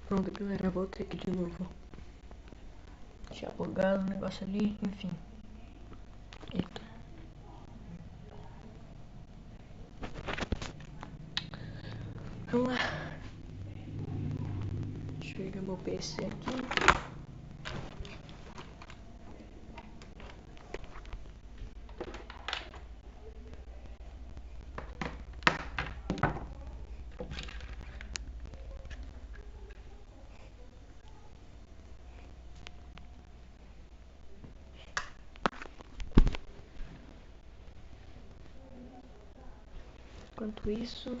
Pronto, galera, voltei aqui de novo. Tinha bugado o negócio ali, enfim. Eita. Vamos lá. Deixa eu ligar meu PC aqui. Enquanto isso,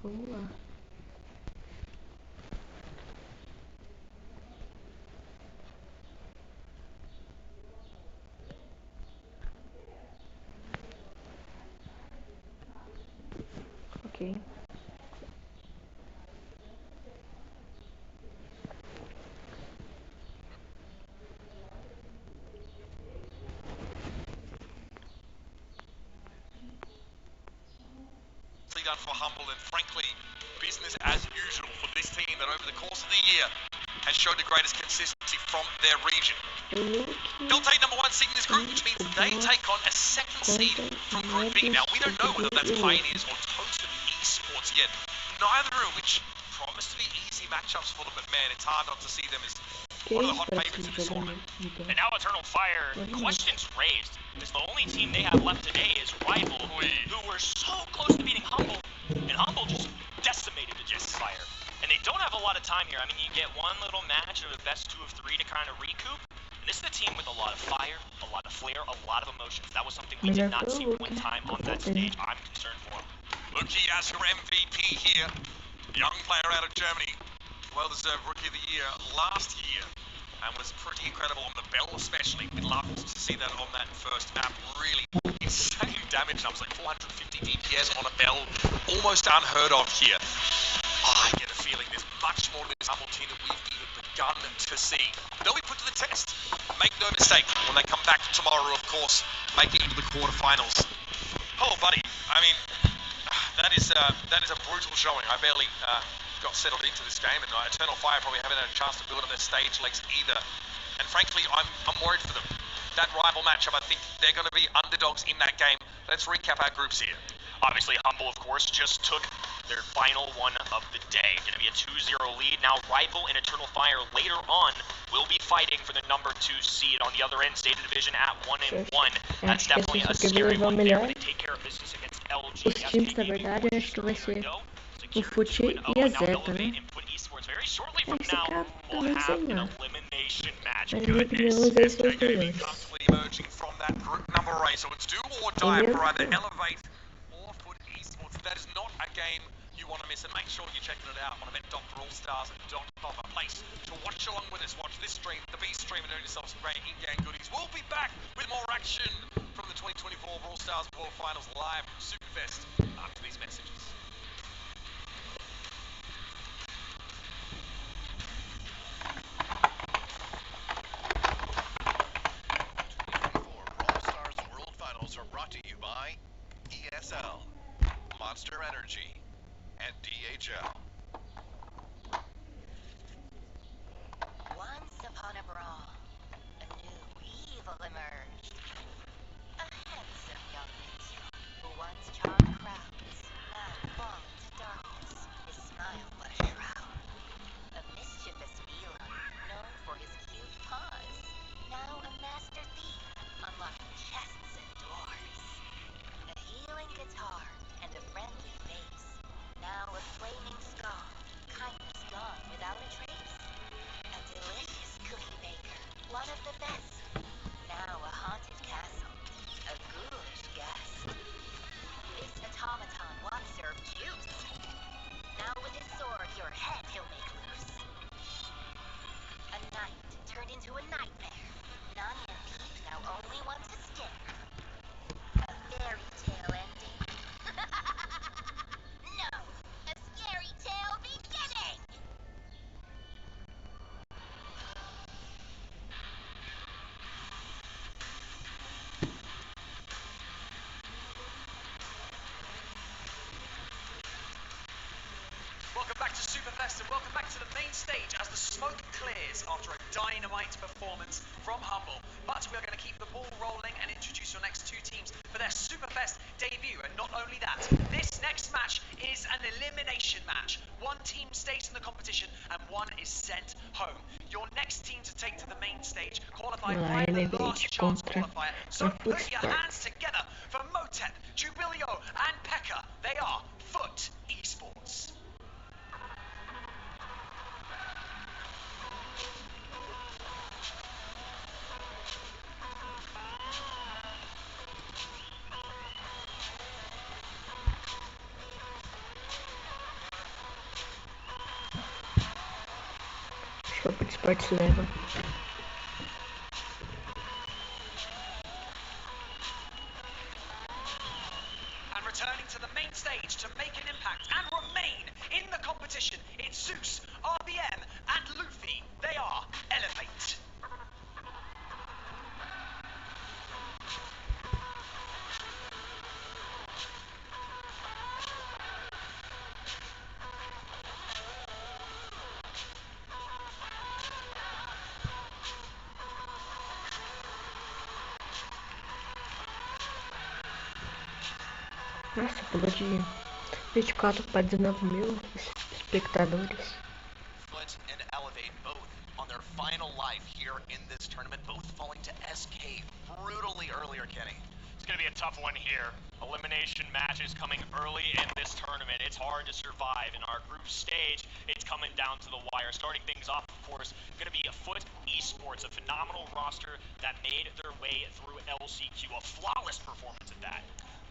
vamos lá. Ok. Done for Humble, and frankly, business as usual for this team that over the course of the year has showed the greatest consistency from their region. They'll take number 1 seed in this group, which means they take on a 2nd seed from Group B. Now, we don't know whether that's Pioneers or Totem Esports yet, neither of which promise to be easy matchups for them, but man, it's hard not to see them as one of the hot favorites in this tournament. And now Eternal Fire, questions raised, because the only team they have left today is Rival, who were so close to beating Humble, and Humble just decimated the Just Fire. And they don't have a lot of time here. I mean, you get one little match of the best 2 of 3 to kind of recoup, and this is a team with a lot of fire, a lot of flair, a lot of emotions. That was something we did not see one time on that stage. I'm concerned for him. Luki as your MVP here, young player out of Germany, well-deserved Rookie of the Year last year, and was pretty incredible on the Bell especially. We'd love to see that on that first map. Really insane damage numbers, like 450 DPS on a Bell, almost unheard of here. I get a feeling there's much more to this Humble team that we've even begun to see. They'll be put to the test. Make no mistake, when they come back tomorrow, of course, make it into the quarterfinals. Oh, buddy, I mean, that is a brutal showing. I barely got settled into this game, and Eternal Fire probably haven't had a chance to build up their stage legs either. And frankly, I'm worried for them. That rival matchup, I think they're going to be underdogs in that game. Let's recap our groups here. Obviously, Humble, of course, just took their final one of the day. Going to be a 2-0 lead. Now, Rival and Eternal Fire later on will be fighting for the number 2 seed on the other end, State of Division at 1-1. That's definitely a scary one there. They take care of business against LG. Os times, na verdade, acho que vai ser o Fute e a Zeta, né? Esse cara tá muito sem lá. Mas na minha opinião, os dois são os melhores. Emerging from that group number 8, so it's do or die for either Elevate or Foot Esports. That is not a game you want to miss, and make sure you're checking it out on event.brawlstars.com, a place to watch along with us. Watch this stream, the B stream, and earn yourself some great in-game goodies. We'll be back with more action from the 2024 Brawl Stars World Finals live from Superfest after these messages. Are brought to you by ESL, Monster Energy, and DHL. Once upon a brawl, a new evil emerged. A handsome young minstrel who once charmed crowds, now fallen to darkness, his smile but a shroud. A mischievous feline, known for his cute paws, now a master thief, unlocking chests and doors. A healing guitar and a friendly face, now a flaming skull, kindness gone without a trace. A delicious cookie maker, one of the best, now a haunted castle, a ghoulish guest. This Superfest, and welcome back to the main stage as the smoke clears after a dynamite performance from Humble. But we're going to keep the ball rolling and introduce your next two teams for their Superfest debut. And not only that, this next match is an elimination match. One team stays in the competition and one is sent home. Your next team to take to the main stage qualified by the last chance qualifier. So put your hands together for Motep, Jubilio and Pekka. They are Foot Esports. Foot Esports leva. And returning to the main stage to make an impact and remain in the competition, it's Zeus, RBM and Luffy. They are Elevate. Nossa, pulou de 24 para 19 mil espectadores. Foot and Elevate both on their final life here in this tournament, both falling to SK brutally earlier, Kenny. It's going to be a tough one here. Elimination matches coming early in this tournament. It's hard to survive. In our group stage, it's coming down to the wire. Starting things off, of course, going to be a Foot Esports, a phenomenal roster that made their way through LCQ. A flawless performance at that.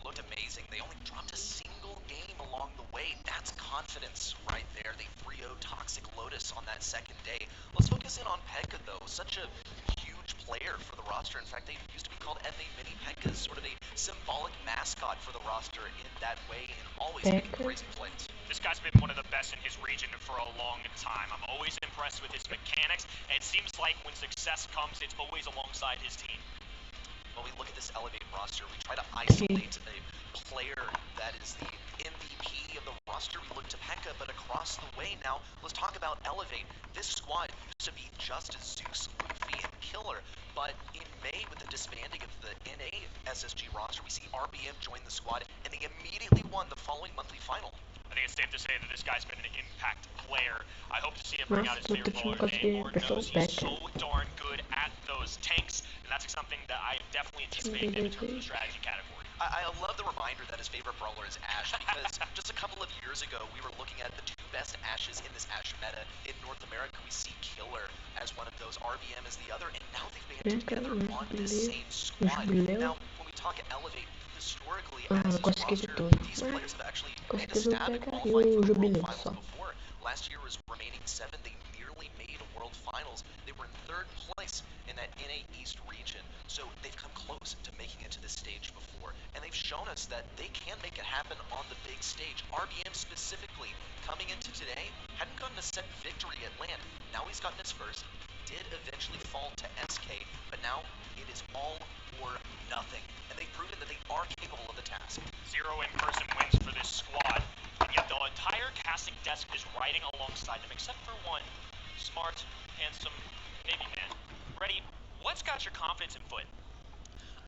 Looked amazing. They only dropped a single game along the way. That's confidence right there. They 3-0 Toxic Lotus on that second day. Let's focus in on Pekka, though. Such a huge player for the roster. In fact, they used to be called FA Mini Pekkas, sort of a symbolic mascot for the roster in that way, and always making crazy plays. This guy's been one of the best in his region for a long time. I'm always impressed with his mechanics, and it seems like when success comes, it's always alongside his team. When we look at this Elevate roster, we try to isolate a player that is the MVP of the roster. We look to Pekka, but across the way now, let's talk about Elevate. This squad used to be just Zeus, Luffy, and Killer, but in May, with the disbanding of the NA SSG roster, we see RBM join the squad, and they immediately won the following monthly final. I think it's safe to say that this guy's been an impact player. I hope to see him bring out his favorite brawler today. Lord knows he's so darn good at those tanks, and that's something that I definitely anticipate him in terms of the strategy category. I love the reminder that his favorite brawler is Ashe, because just a couple of years ago, we were looking at the two best Ashes in this Ashe meta. In North America, we see Killer as one of those, RBM as the other, and now they've banded together on this same squad. Now, when we talk Elevate, historically, as this roster, these players have actually made a stab at qualifying for World Finals before. Last year was remaining 7. They nearly made World Finals. They were in 3rd place in that NA East region. So they've come close to making it to this stage before. And they've shown us that they can make it happen on the big stage. RBM specifically, coming into today, hadn't gotten a set victory at LAN. Now he's gotten his first. Did eventually fall to SK, but now it is all or nothing. And they've proven that they are capable of the task. 0 in-person wins for this squad, and yet the entire casting desk is riding alongside them, except for one smart, handsome Navy man. Reddy, what's got your confidence in Foot?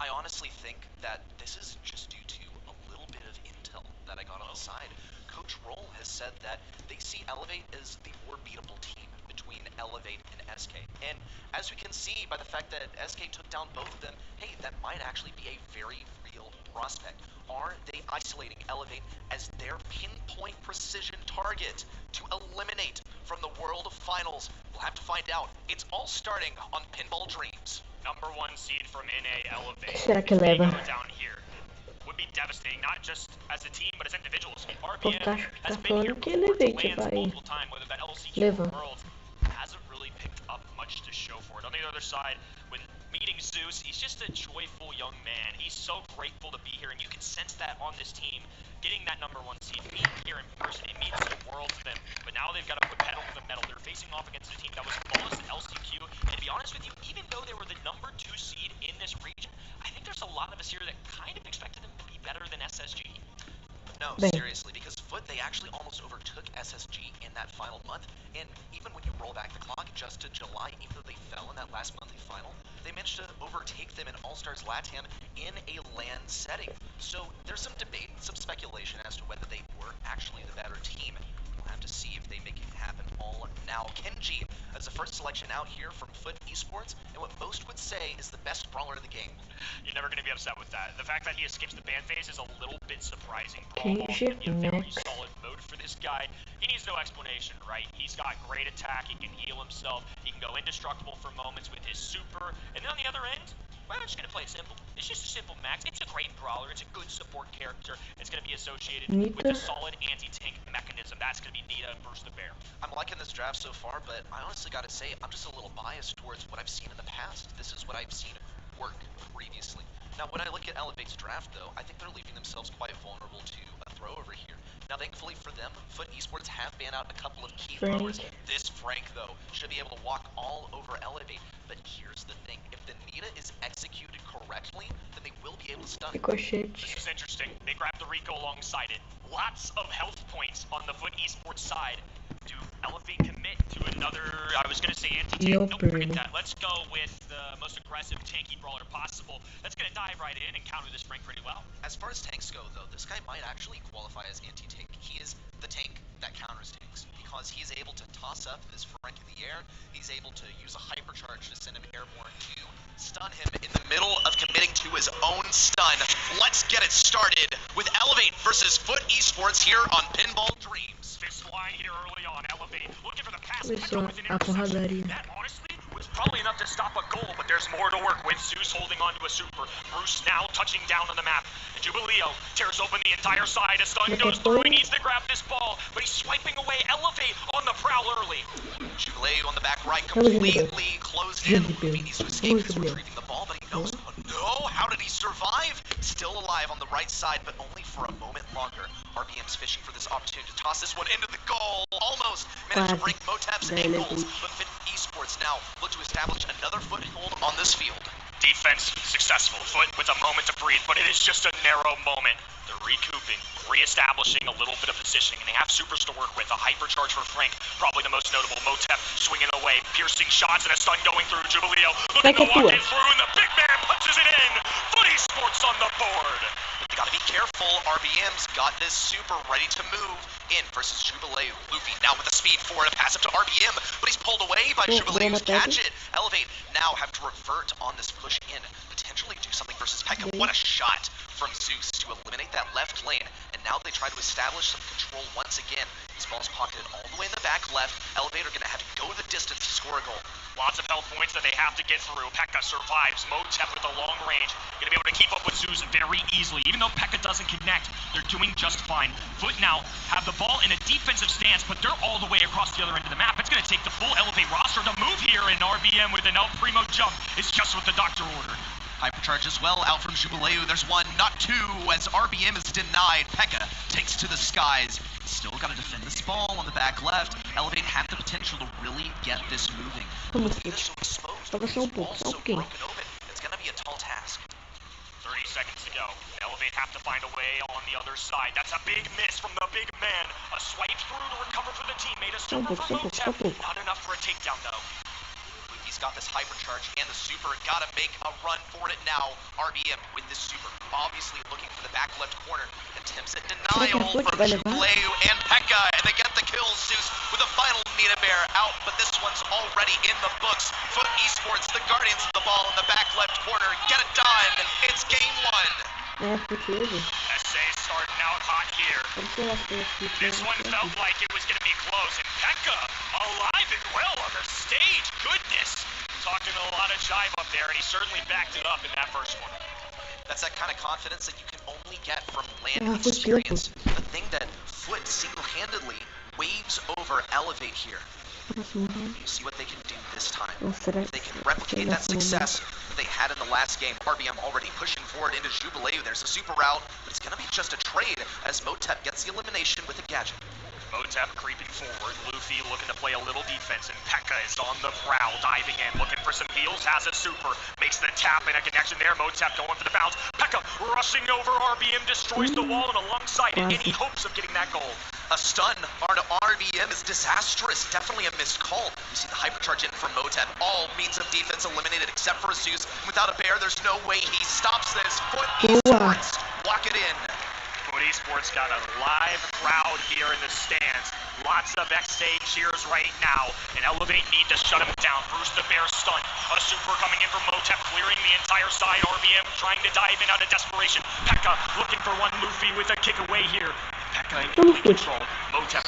I honestly think that this is just due to a little bit of intel that I got on the side. Coach Roll has said that they see Elevate as the more beatable team between Elevate and SK. And as we can see by the fact that SK took down both of them, hey, that might actually be a very real prospect. Are they isolating Elevate as their pinpoint precision target to eliminate from the World Finals? We'll have to find out. It's all starting on Pinball Dreams. Number 1 seed from NA Elevate. Será que leva? Down here would be devastating, not just as a team, but as individuals. O RBM Tacho has tá been here falando que before, Elevate lands vai multiple times, whether that LCQ levar. or Worlds, hasn't really picked up much to show for it. On the other side, when meeting Zeus, he's just a joyful young man. He's so grateful to be here, and you can sense that on this team. Getting that number 1 seed, being here in person, it means the world to them. But now they've got to put pedal to the metal. They're facing off against a team that was flawless in LCQ. And to be honest with you, even though they were the number 2 seed in this region, I think there's a lot of us here that kind of expected them to be better than SSG. No, seriously, because Foot, they actually almost overtook SSG in that final month, and even when you roll back the clock just to July, even though they fell in that last monthly final, they managed to overtake them in All-Stars LATAM in a LAN setting. So there's some debate, some speculation as to whether they were actually the better team. We'll have to see if they make it happen all now. Kenji as the first selection out here from Foot Esports, and what most would say is the best brawler in the game. You're never going to be upset with that. The fact that he escapes the ban phase is a little bit surprising. Can you ship a very next? solid mode for this guy. He needs no explanation, right? He's got great attack, he can heal himself, he can go indestructible for moments with his super, and then on the other end, well, I'm just going to play it simple. It's just a simple max. It's a great brawler. It's a good support character. It's going to be associated with a solid anti-tank mechanism. That's going to be Nita versus the Bear. I'm liking this draft so far, but I honestly got to say, I'm just a little biased towards what I've seen in the past. This is what I've seen work previously. Now, when I look at Elevate's draft, though, I think they're leaving themselves quite vulnerable to a throw over here. Now, thankfully for them, Foot Esports have banned out a couple of key throwers. This Frank, though, should be able to walk all over Elevate. But here's the thing, if the Nita is executed correctly, then they will be able to stun. This is interesting. They grabbed the Rico alongside it. Lots of health points on the Foot Esports side. Do Elevate commit to another, I was going to say anti-tank, nope, forget that. Let's go with the most aggressive tanky brawler possible. That's going to dive right in and counter this Frank pretty well. As far as tanks go, though, this guy might actually qualify as anti-tank. He is the tank that counters tanks, because he is able to toss up this Frank in the air. He's able to use a hypercharge to send him airborne to stun him in the middle of committing to his own stun. Let's get it started with Elevate versus Foot Esports here on Pinball Dreams. Fist line here early on, Elevate, looking for the pass. That honestly was probably enough to stop a goal, but there's more to work with. Zeus holding onto a super. Bruce now touching down on the map. And Jubileo tears open the entire side. A stun goes through. He needs to grab this ball, but he's swiping away. Elevate on the prowl early. Jubileo on the back right, completely closed in. He needs to escape. He's retrieving the ball, but he knows. Oh, no, how did he survive? Still alive on the right side, but only for a moment longer. RBM's fishing for this opportunity to toss this one into the goal. Almost managed to break Motep's ankles, but Fit Esports now look to establish another foothold on this field. Defense successful. Foot with a moment to breathe, but it is just a narrow moment. They're recouping, reestablishing a little bit of positioning, and they have supers to work with. A hypercharge for Frank, probably the most notable. Motep swinging away, piercing shots, and a stun going through. Jubileo looking to walk it through, and the big man punches it in. Foot Esports on the board. But they gotta be careful. RBM's got this super ready to move in versus Jubileo. Luffy now with the speed forward, a pass up to RBM, but he's pulled away by Jubileo's catch it. Elevate now have to revert on this push in, potentially do something versus Pekka. What a shot from Zeus to eliminate that left lane, and now they try to establish some control once again. This ball's pocketed all the way in the back left. Elevate are gonna have to go the distance to score a goal. Lots of health points that they have to get through. Pekka survives. Motep with a long range. Gonna be able to keep up with Zeus very easily. Even though Pekka doesn't connect, they're doing just fine. Foot now have the ball in a defensive stance, but they're all the way across the other end of the map. It's gonna take the full Elevate roster to move here, and RBM with an El Primo jump is just what the doctor ordered. Hypercharge as well out from Jubileo. There's one, not two, as RBM is denied. Pekka takes to the skies. Still got to defend this ball on the back left. Elevate have the potential to really get this moving. It's so exposed, but it's also broken open. It's going to be a tall task. 30 seconds to go. Elevate have to find a way on the other side. That's a big miss from the big man. A swipe through to recover for the teammate. A super from Motep. Not enough for a takedown, though. He's got this hypercharge and the super. Gotta make a run for it now. RBM with this super, obviously looking for the back left corner. Attempts at denial from Jubileo and Pekka, and they get the kill. Zeus with a final Nita Bear out, but this one's already in the books. Foot Esports, the guardians of the ball in the back left corner. Get it done. It's game one. SA starting out hot here. This one felt like it was going to be close, and Pekka alive and well on the stage. Goodness. Talking a lot of jive up there, and he certainly backed it up in that first one. That's that kind of confidence that you can only get from land experience. The thing that Foot single-handedly waves over Elevate here. You see what they can do this time. If they can replicate that success that they had in the last game. RBM already pushing forward into Jubileo. There's a super route, but it's going to be just a trade as Motep gets the elimination with a gadget. Motep creeping forward. Luffy looking to play a little defense, and Pekka is on the prowl, diving in, looking for some heals, has a super, makes the tap and a connection there. Motep going for the bounce. Pekka rushing over RBM, destroys the wall, and alongside it, any hopes of getting that goal. A stun on RBM is disastrous. Definitely a missed call. You see the hypercharge in from Motep. All means of defense eliminated except for Zeus. Without a bear, there's no way he stops this. Foot Esports, lock it in. Foot Esports got a live crowd here in the stands. Lots of XA cheers right now. And Elevate need to shut him down. Bruce the Bear stunned. A super coming in from Motep, clearing the entire side. RBM trying to dive in out of desperation. Pekka looking for one Luffy with a kick away here. Pekka in complete control. Motep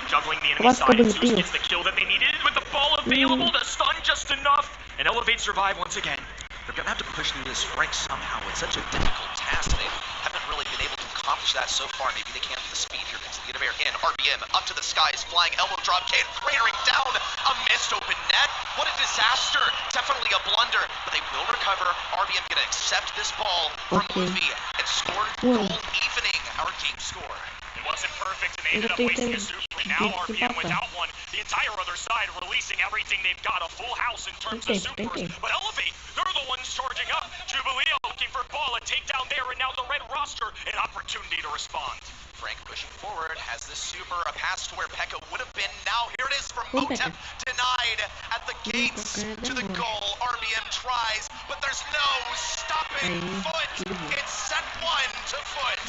juggling the enemy side. Zeus gets the kill that they needed with the ball available to stun just enough. And Elevate survive once again. They're going to have to push through this rank somehow. It's such a difficult task. They haven't really been able to accomplish that so far. Maybe they can with the speed here. Next to the bear in. RBM up to the skies. Flying elbow drop. Kane cratering down. A missed open net. What a disaster. Definitely a blunder. But they will recover. RBM going to accept this ball from Luffy and score goal evening our team score. It wasn't perfect, and they ended up wasting a super. Now RBM without one. The entire other side releasing everything they've got. A full house in terms of supers. But Elevate, they're the ones charging up. Jubilee looking for ball, a takedown there, and now the red roster, an opportunity to respond. Frank pushing forward, has this super, a pass to where Pekka would have been. Now here it is from Motep, denied at the gates to the goal. RBM tries, but there's no stopping Foot. It's set one to Foot.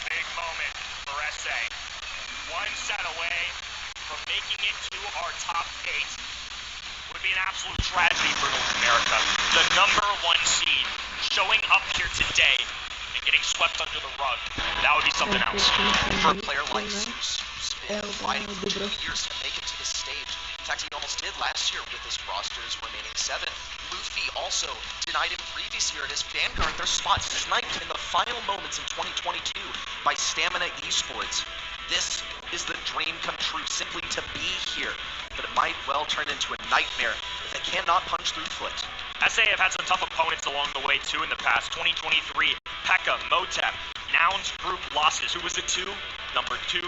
Big moment for SA. One set away from making it to our top 8. Would be an absolute tragedy for North America. The #1 seed showing up here today and getting swept under the rug. That would be something else. For a player like Zeus, who's been fighting for 2 years to make it to the stage. In fact, he almost did last year with his roster's remaining 7. Luffy also denied him previous year at his Vanguard. Their spot sniped in the final moments in 2022 by Stamina Esports. This is the dream come true, simply to be here. But it might well turn into a nightmare if they cannot punch through Foot. SA have had some tough opponents along the way too in the past. 2023, Pekka, Motep, Nouns group losses. Who was it to? Number 2,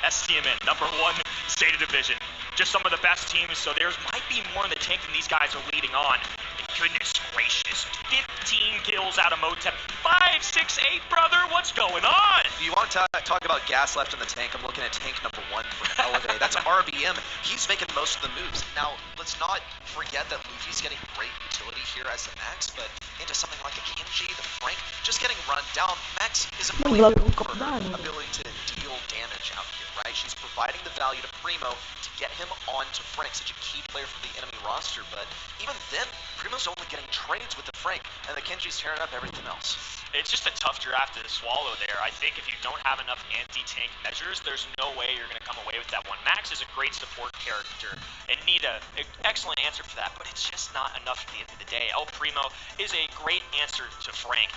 STMN. Number 1, State of Division. Just some of the best teams, so there might be more in the tank than these guys are leading on. And goodness gracious, 15 kills out of Motep. 5, 6, 8, brother, what's going on? If you want to talk about gas left in the tank, I'm looking at tank number 1 for Elevate. That's RBM. He's making most of the moves. Now, let's not forget that Luffy's getting great utility here as the Max, but into something like a Kenji, the Frank, just getting run down. Max isn't really known for her ability to deal damage out here, right? She's providing the value to Primo to get him onto Frank, such a key player for the enemy roster, but even then, Primo's only getting trades with the Frank, and the Kenji's tearing up everything else. It's just a tough draft to swallow there. I think if you don't have enough anti-tank measures, there's no way you're going to come away with that one. Max is a great support character, and need an excellent answer for that, but it's just not enough at the end of the day. El Primo is a great answer to Frank,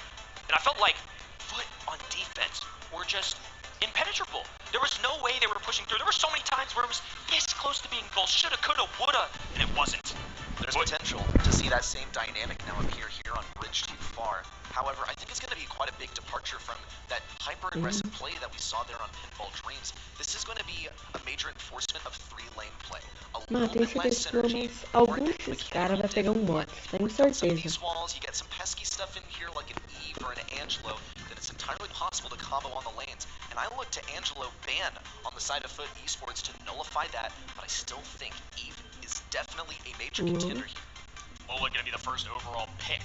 and I felt like Foot on defense were just impenetrable. There was no way they were pushing through. There were so many times where it was this close to being goal. Shoulda, coulda, woulda, and it wasn't. There's potential to see that same dynamic now appear here on Bridge Too Far. However, I think it's going to be quite a big departure from that hyper-aggressive play that we saw there on Pinball Dreams. This is going to be a major enforcement of 3-lane play. A little bit less synergy. Alguns desses caras vai pegar bots, tenho certeza. These walls, you get some pesky stuff in here like an Eve or an Angelo, then it's entirely possible to combo on the lanes. And I look to Angelo ban on the side of Foot Esports to nullify that, but I still think Eve is definitely a major contender here. Ola going to be the first overall pick.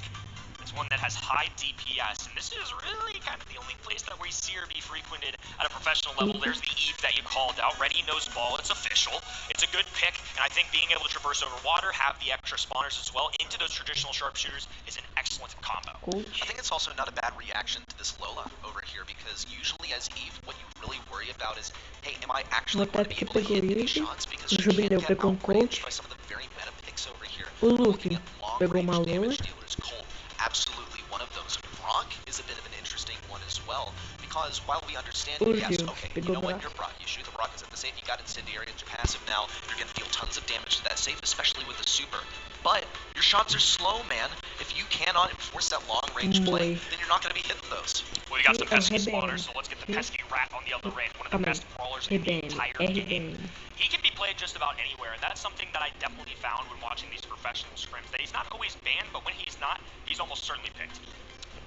It's one that has high DPS, and this is really kind of the only place that we see her be frequented at a professional level. There's the Eve that you called out. Ready knows ball. It's official. It's a good pick, and I think being able to traverse over water, have the extra spawners as well into those traditional sharpshooters is an excellent combo. I think it's also not a bad reaction to this Lola over here, because usually as Eve, what you really worry about is, hey, am I actually going to be able to hit these shots? Because she can get outranged by some of the very meta picks over here. Looking at long-range damage dealers, Colt, absolutely one of those. Brock is a bit of an interesting one as well, because while we understand, yes, okay, you know what, you're Brock, you shoot the rockets at the safe, you got Incendiary as your passive now, you're going to deal tons of damage to that safe, especially with the super. But your shots are slow, man. If you cannot enforce that long-range play, then you're not going to be hitting those. Well, We got some pesky spawners, so let's get the pesky rat on the other end. One of the best brawlers in the entire game. He can be played just about anywhere, and that's something that I definitely found when watching these professional scrims. That he's not always banned, but when he's not, he's almost certainly picked.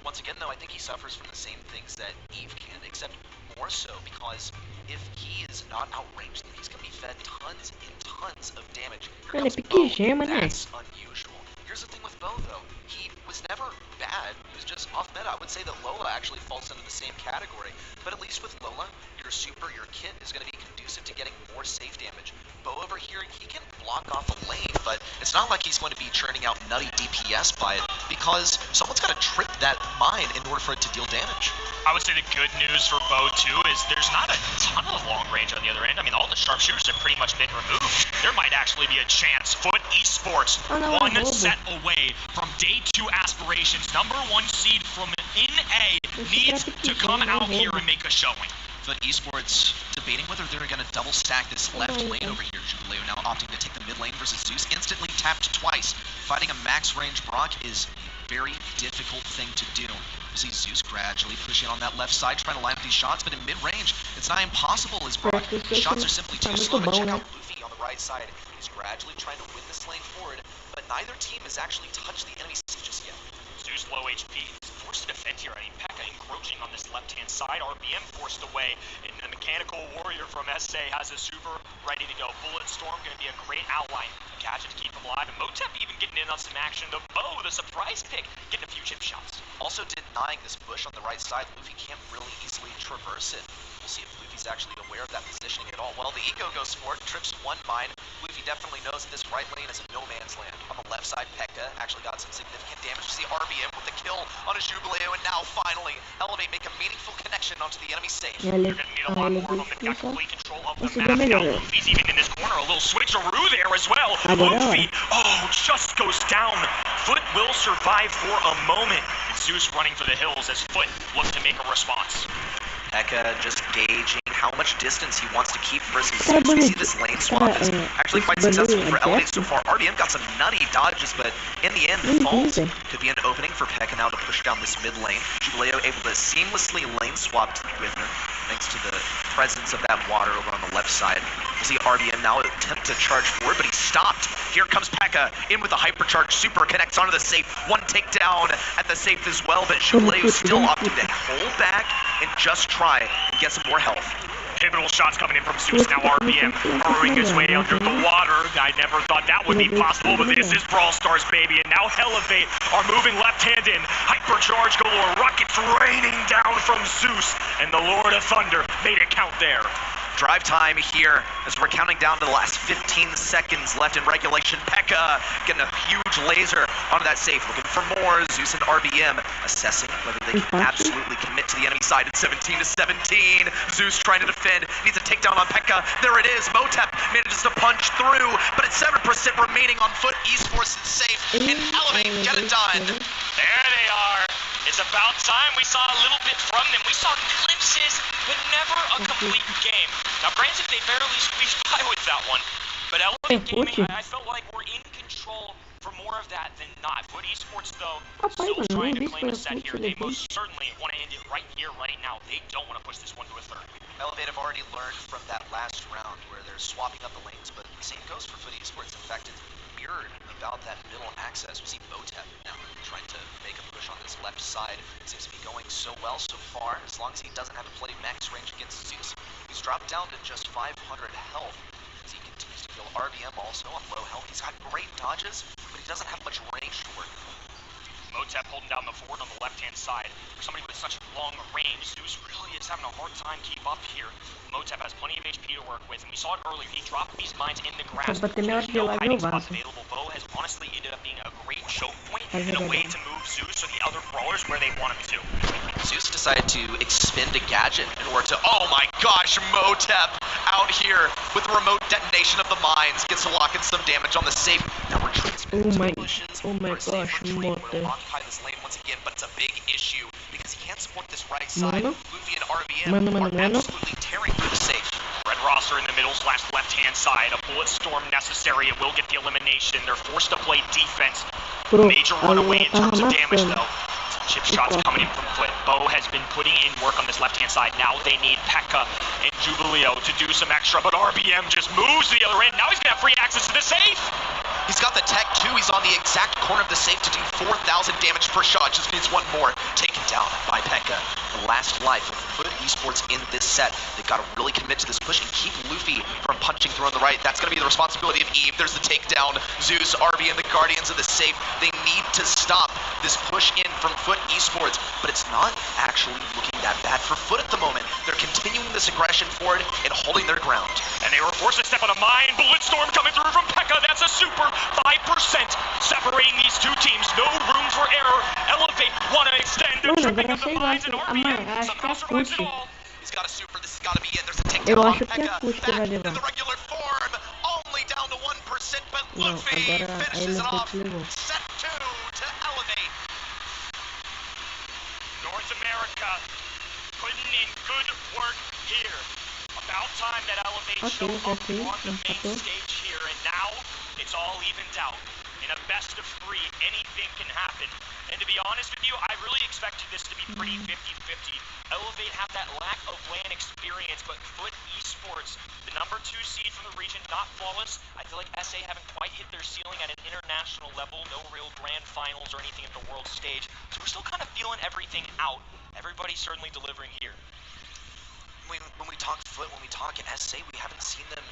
Once again, though, I think he suffers from the same things that Eve can, except more so because if he is not outranged, then he's going to be fed tons and tons of damage. Here comes Bo. That's unusual. Here's the thing with Bo, though. He was never bad. He was just off meta. I would say that Lola actually falls into the same category. But at least with Lola, your super, your kit is going to be conducive to getting more safe damage. Bo over here, he can block off a lane, but it's not like he's going to be churning out nutty DPS by it, because someone's got to trip that mine in order for it to deal damage. I would say the good news for Bo, too, is there's not a ton of long range on the other end. I mean, all the sharpshooters have pretty much been removed. There might actually be a chance. Foot Esports, one set away from Day 2 aspirations. Number 1 seed from in A needs to come out here and make a showing. But Esports debating whether they're going to double stack this left lane over here. Jubileo now opting to take the mid lane versus Zeus. Instantly tapped twice. Fighting a max range Brock is a very difficult thing to do. You see Zeus gradually pushing on that left side, trying to line up these shots, but in mid-range, it's not impossible as Brock. The shots are simply too slow. But check out Luffy on the right side. He's gradually trying to win this lane forward, but neither team has actually touched the enemy just yet. Zeus low HP. He's forced to defend here. I mean, P.E.K.K.A encroaching on this left-hand side. RBM forced away. And the Mechanical Warrior from SA has a super ready to go. Bullet Storm going to be a great outline. Gadget to keep him alive. And Motep even getting in on some action. The Bow, the surprise pick, getting a few chip shots. Also denying this bush on the right side. Luffy can't really easily traverse it. We'll see if Luffy's actually aware of that positioning at all. Well, the Eco goes for it. Trips one mine. Luffy definitely knows that this right lane is a no man's land. On the left side, P.E.K.K.A actually got some significant damage. You see RBM with the kill on a Jubileo, and now finally Elevate make a meaningful connection onto the enemy safe. You're going to need a lot more of them. Got complete control of the map. Now Luffy's even in this corner. A little switcheroo there as well. Luffy, just goes down. Foot will survive for a moment. Zeus running for the hills as Foot looks to make a response. P.E.K.K.A just gauging how much distance he wants to keep versus Zeus. We see this lane swap is actually quite successful for Elevate so far. RBM got some nutty dodges, but in the end, the fault could be an opening for P.E.K.K.A now to push down this mid lane. Jubileo able to seamlessly lane swap with her, thanks to the presence of that water over on the left side. We see RBM now attempt to charge forward, but he's stopped. Here comes P.E.K.K.A in with a hypercharge super, connects onto the safe. One takedown at the safe as well, but Jubileo still opting to hold back and just try and get some more health. Pivotal shots coming in from Zeus. Now RBM burrowing his way under the water. I never thought that would be possible, but this is Brawl Stars, baby. And now Elevate are moving left-hand in. Hypercharge galore. Rockets raining down from Zeus. And the Lord of Thunder made it count there. Drive time here as we're counting down to the last 15 seconds left in regulation. P.E.K.K.A getting a huge laser onto that safe, looking for more. Zeus and RBM assessing whether they can absolutely commit to the enemy side at 17-17. Zeus trying to defend, needs a takedown on P.E.K.K.A. There it is. Motep manages to punch through, but it's 7% remaining on Foot. Esports is safe, and Elevate get it done. There they are. It's about time we saw a little bit from them. We saw glimpses, but never a complete game. Now, granted, they barely squeezed by with that one, but Elevate Gaming, I felt like we're in control for more of that than not. Foot Esports, though, still trying to claim a set here. They most certainly want to end it right here, right now. They don't want to push this one to a third. Elevate have already learned from that last round where they're swapping up the lanes, but the same goes for Foot Esports. In fact, it's mirrored about that middle access. We see Motep now trying to make a push on this left side. It seems to be going so well so far, as long as he doesn't have to play max range against Zeus. He's dropped down to just 500 health as he continues to kill. RBM also on low health. He's got great dodges, but he doesn't have much range to work with. Motep holding down the fort on the left-hand side. For somebody with such long range, Zeus really is having a hard time keep up here. Motep has plenty of HP to work with, and we saw it earlier. He dropped these mines in the grass. There's no hiding spots available. Bo has honestly ended up being a great choke point and a way to move Zeus or the other brawlers where they want him to. Zeus decided to expend a gadget in order to, oh my gosh, Motep out here with the remote detonation of the mines, gets to lock in some damage on the safe. Now we're transferring bushes. Oh my gosh, Motep. Occupy this lane once again, but it's a big issue because he can't support this right side. Luffy and RBM are absolutely tearing through the safe. Red roster in the middle / left-hand side. A bullet storm necessary. It will get the elimination. They're forced to play defense. Major runaway in terms of damage, though. Chip shots coming in from Foot. Bo has been putting in work on this left-hand side. Now they need Pekka and Jubileo to do some extra, but RBM just moves to the other end. Now he's going to have free access to the safe. He's got the tech too. He's on the exact corner of the safe to do 4,000 damage per shot. Just needs one more. Taken down by Pekka. The last life of Foot Esports in this set. They've got to really commit to this push and keep Luffy from punching through on the right. That's going to be the responsibility of Eve. There's the takedown. Zeus, RB, and the Guardians of the safe. They need to stop this push in from Foot Esports, but it's not actually looking that bad for Foot at the moment. They're continuing this aggression forward and holding their ground. And they were forced to step on a mine. Bulletstorm coming through from Pekka. That's a super 5% separating these two teams. No room for error. Elevate, want to extend. They're tripping up the mines, and RBM somehow survives it all. He's got a super. This has got to be it. There's a Eu takedown on acho que é Pekka. Push que vai Back levar. in the regular form. Only down to 1%, but Não, Luffy agora aí finishes it não off. Push levou. Set 2 to Elevate. North America putting in good work here. About time that Elevate show up on the main stage here, and now it's all evened out. In a best of 3, anything can happen. And to be honest with you, I really expected this to be pretty 50-50. Elevate have that lack of LAN experience, but Foot Esports, the number 2 seed from the region, not flawless. I feel like SA haven't quite hit their ceiling at an international level, no real grand finals or anything at the world stage. So we're still kind of feeling everything out. Everybody's certainly delivering here. When we talk Foot, when we talk in SA, we haven't seen them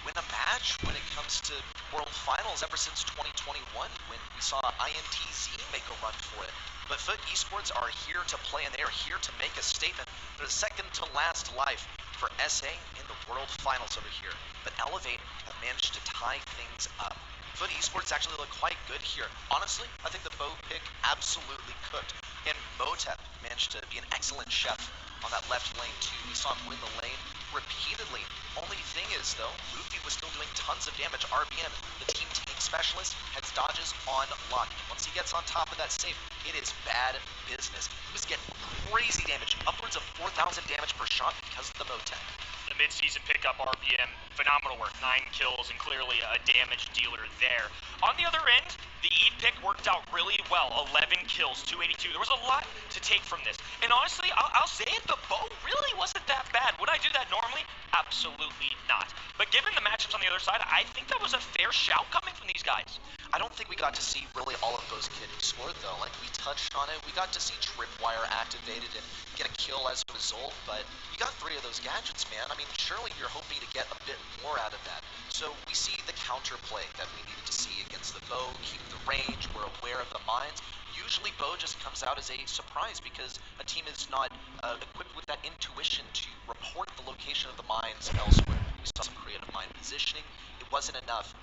win a match when it comes to World Finals ever since 2021, when we saw INTZ make a run for it. But Foot Esports are here to play, and they are here to make a statement. They're the second to last life for SA in the World Finals over here. But Elevate have managed to tie things up. Foot Esports actually look quite good here. Honestly, I think the Bo pick absolutely cooked. And Motep managed to be an excellent chef on that left lane too. We saw him win the lane repeatedly. Only thing is though, Luffy was still doing tons of damage. RBM, the team tank specialist, has dodges on lock. Once he gets on top of that safe, it is bad business. He was getting crazy damage, upwards of 4,000 damage per shot because of the Motep. The mid-season pickup RBM, phenomenal work, 9 kills and clearly a damage dealer there. On the other end, the Eve pick worked out really well, 11 kills, 282. There was a lot to take from this. And honestly, I'll say it, the bow really wasn't that bad. Would I do that normally? Absolutely not. But given the matchups on the other side, I think that was a fair shout coming from these guys. I don't think we got to see really all of those kids explode though. Like we touched on it, we got to see Tripwire activated and get a kill as a result, but you got 3 of those gadgets, man. I mean, surely you're hoping to get a bit more out of that. So we see the counterplay that we needed to see against the bow, keep the range, we're aware of the mines. Usually bow just comes out as a surprise because a team is not equipped with that intuition to report the location of the mines elsewhere. We saw some creative mine positioning. It wasn't enough.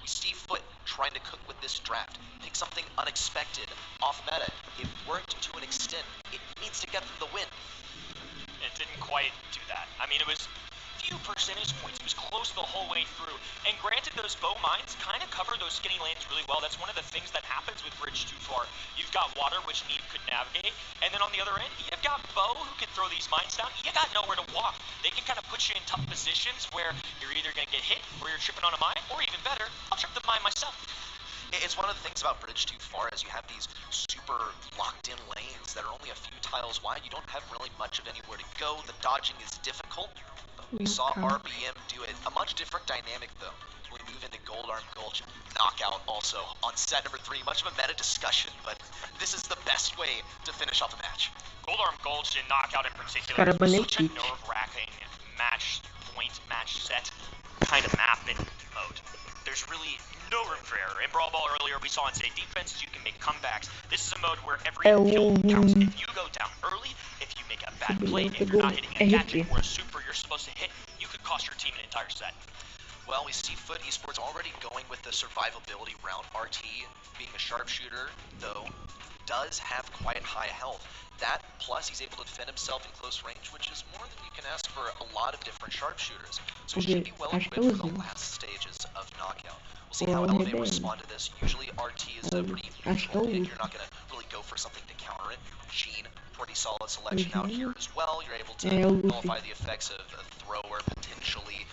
We see Foot trying to cook with this draft. Pick something unexpected, off meta. It worked to an extent. It needs to get them the win. It didn't quite do that. I mean, it was few percentage points. It was close the whole way through. And granted, those bow mines kind of cover those skinny lanes really well. That's one of the things that happens with Bridge too far. You've got water, which Need could navigate. And then on the other end, you've got Bo, who can throw these mines down. You got nowhere to walk. They can kind of put you in tough positions where you're either going to get hit or you're tripping on a mine, or even better, I'll trip the mine myself. It's one of the things about Bridge too far is you have these super locked in lanes that are only a few tiles wide. You don't have really much of anywhere to go. The dodging is difficult. We saw RBM do it. A much different dynamic though. We move into Gold Arm Gulch. Knockout also on set number 3. Much of a meta discussion, but this is the best way to finish off a match. Gold Arm Gulch and Knockout in particular was such a nerve-wracking match point, match set kind of map in mode. There's really no room for error. In Brawl Ball earlier, we saw in say defense, you can make comebacks. This is a mode where every kill counts. If you go down early, if you make a bad play, if you're not hitting a gadget or a super you're supposed to hit, you could cost your team an entire set. Well, we see Foot Esports already going with the survivability route. RT, being a sharpshooter, though, does have quite high health. That, plus he's able to defend himself in close range, which is more than you can ask for a lot of different sharpshooters. So he should be well equipped for the last stages of Knockout. We'll see how Elevate respond to this. Usually RT is a pretty neutral pick. You're not going to really go for something to counter it. Gene, pretty solid selection out here as well. You're able to nullify the effects of a thrower, potentially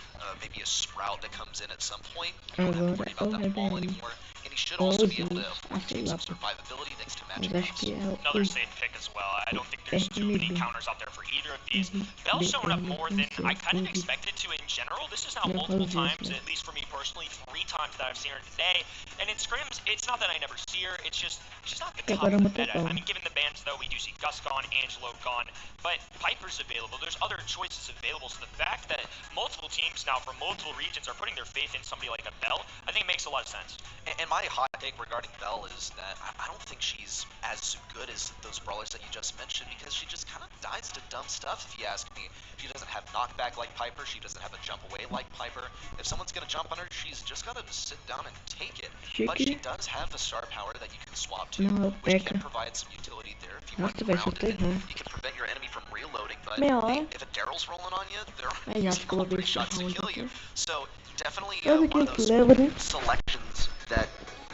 maybe a sprout that comes in at some point. You don't have to worry about that ball anymore. And he should also be able to afford to take some survivability thanks to matchup Mas acho que é o Another safe pick as well. I don't think there's too many counters out there for either of these. Bell's showing up more than I kind of expected to in general. This is now multiple times, at least for me personally, 3 times that I've seen her today. And in scrims, it's not that I never see her, it's just she's not the top of the meta. I mean, given the bans though, we do see Gus gone, Angelo gone, but Piper's available. There's other choices available. So the fact that multiple teams now from multiple regions are putting their faith in somebody like a Bell, I think makes a lot of sense. And my hot take regarding Bell is that I don't think she's as good as those brawlers that you just mentioned, because she just kind of dies to dumb stuff, if you ask me. She doesn't have knockback like Piper, she doesn't have a jump away like Piper. If someone's going to jump on her, she's just got to sit down and take it. But she does have a star power that you can swap to, which can provide some utility there if you want to ground it. You can prevent your enemy from reloading, but hey, if a Daryl's rolling on you, there are easy pretty shots to kill you. So definitely one of those selections that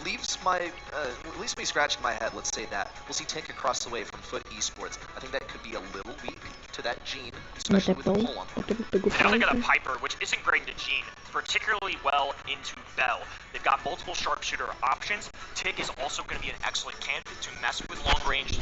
leaves me scratching my head, let's say that. We'll see Tank across the way from Foot Esports. I think that could be a little weak to that Gene, especially with the pull on. And now they got a Piper, which isn't great into Gene, particularly well into Bell. They've got multiple sharpshooter options. Tick is also going to be an excellent candidate to mess with long-range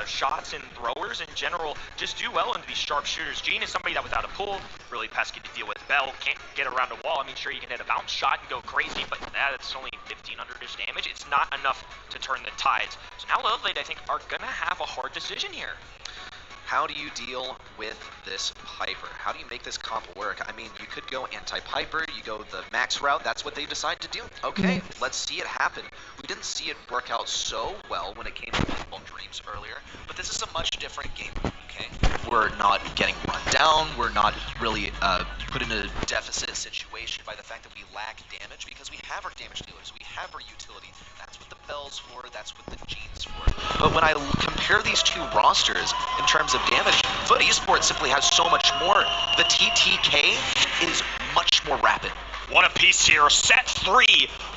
shots and throwers in general. Just do well into these sharpshooters. Gene is somebody that without a pull, really pesky to deal with. Bell can't get around a wall. I mean, sure, you can hit a bounce shot and go crazy, but that's only 1,500-ish damage. It's not enough to turn the tides. So now Elevate, I think, are going to have a hard decision here. How do you deal with this Piper? How do you make this comp work? I mean, you could go anti-Piper, you go the max route, that's what they decide to do. Okay, let's see it happen. We didn't see it work out so well when it came to Football Dreams earlier, but this is a much different game, okay? We're not getting run down, we're not really put in a deficit situation by the fact that we lack damage, because we have our damage dealers, we have our utility. That's what the Bell's for, that's what the Gene's for. But when I compare these two rosters in terms of damage, Foot Esports simply has so much more. The TTK is much more rapid. One apiece here, set 3.